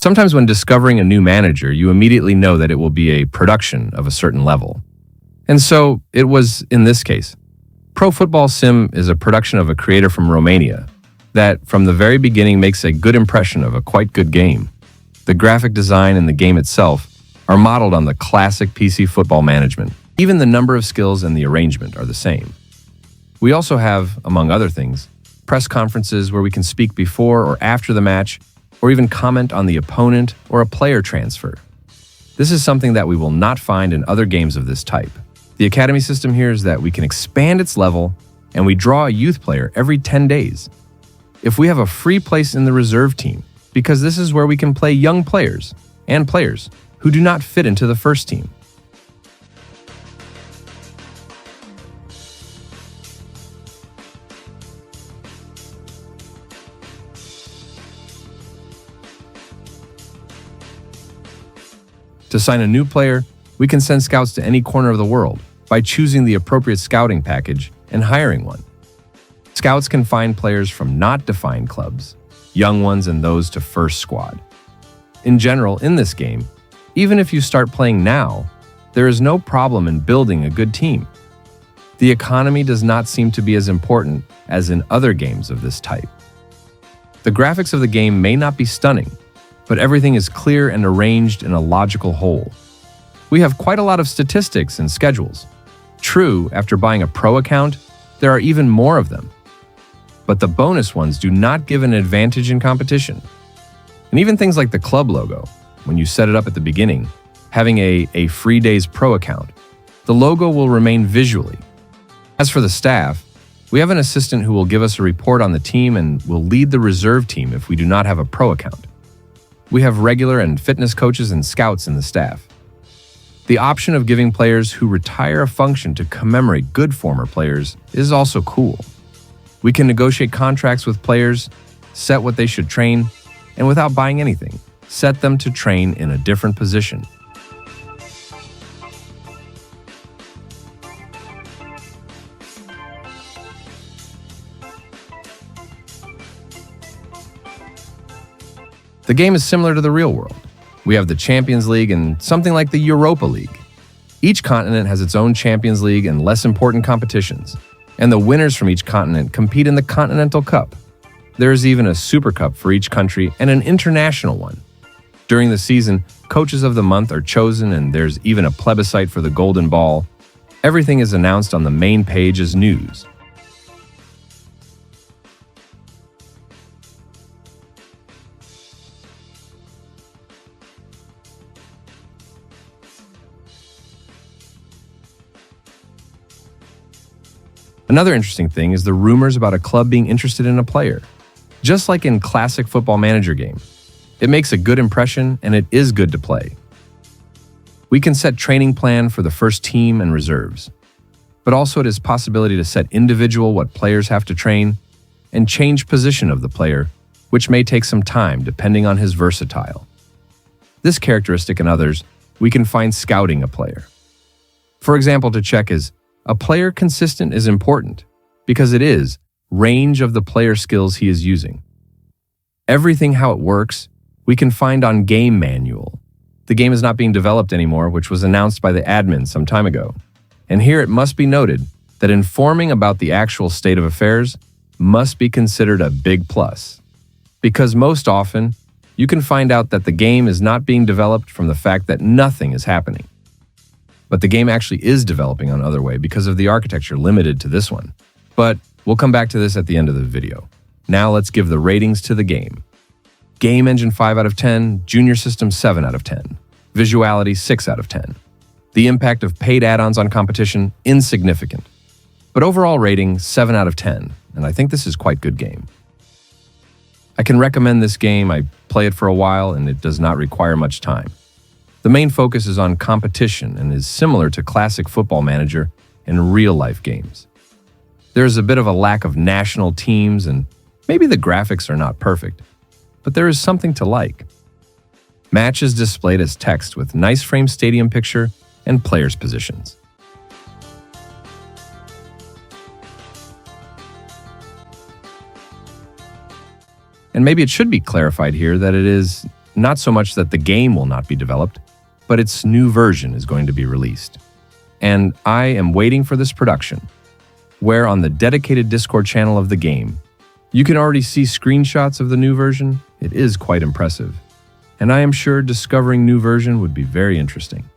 Sometimes when discovering a new manager, you immediately know that it will be a production of a certain level. And so it was in this case. Pro Football Sim is a production of a creator from Romania that, from the very beginning, makes a good impression of a quite good game. The graphic design and the game itself are modeled on the classic PC football management. Even the number of skills and the arrangement are the same. We also have, among other things, press conferences where we can speak before or after the match, or even comment on the opponent or a player transfer. This is something that we will not find in other games of this type. The Academy system here is that we can expand its level, and we draw a youth player every 10 days. If we have a free place in the reserve team, because this is where we can play young players and players who do not fit into the first team. To sign a new player, we can send scouts to any corner of the world by choosing the appropriate scouting package and hiring one. Scouts can find players from not defined clubs, young ones and those to first squad. In general, in this game, even if you start playing now, there is no problem in building a good team. The economy does not seem to be as important as in other games of this type. The graphics of the game may not be stunning, but everything is clear and arranged in a logical whole. We have quite a lot of statistics and schedules. True, after buying a pro account, there are even more of them. But the bonus ones do not give an advantage in competition. And even things like the club logo, when you set it up at the beginning, having a free days pro account, the logo will remain visually. As for the staff, we have an assistant who will give us a report on the team and will lead the reserve team if we do not have a pro account. We have regular and fitness coaches and scouts in the staff. The option of giving players who retire a function to commemorate good former players is also cool. We can negotiate contracts with players, set what they should train, and without buying anything, set them to train in a different position. The game is similar to the real world. We have the Champions League and something like the Europa League. Each continent has its own Champions League and less important competitions, and the winners from each continent compete in the Continental Cup. There is even a Super Cup for each country and an international one. During the season, coaches of the month are chosen and there's even a plebiscite for the Golden Ball. Everything is announced on the main page as news. Another interesting thing is the rumors about a club being interested in a player. Just like in classic Football Manager game, it makes a good impression and it is good to play. We can set training plan for the first team and reserves, but also it is possibility to set individual what players have to train and change position of the player, which may take some time depending on his versatile. This characteristic and others, we can find scouting a player. For example, to check is, a player consistent is important because it is range of the player skills he is using. Everything how it works, we can find on Game Manual. The game is not being developed anymore, which was announced by the admin some time ago. And here it must be noted that informing about the actual state of affairs must be considered a big plus. Because most often, you can find out that the game is not being developed from the fact that nothing is happening. But the game actually is developing on Otherway because of the architecture limited to this one. But we'll come back to this at the end of the video. Now let's give the ratings to the game. Game Engine 5 out of 10, Junior System 7 out of 10, Visuality 6 out of 10. The impact of paid add-ons on competition, insignificant. But overall rating, 7 out of 10, and I think this is quite good game. I can recommend this game. I play it for a while and it does not require much time. The main focus is on competition and is similar to classic Football Manager and real-life games. There is a bit of a lack of national teams and maybe the graphics are not perfect, but there is something to like. Match is displayed as text with nice frame stadium picture and players' positions. And maybe it should be clarified here that it is not so much that the game will not be developed, but its new version is going to be released. And I am waiting for this production, where on the dedicated Discord channel of the game, you can already see screenshots of the new version. It is quite impressive. And I am sure discovering new version would be very interesting.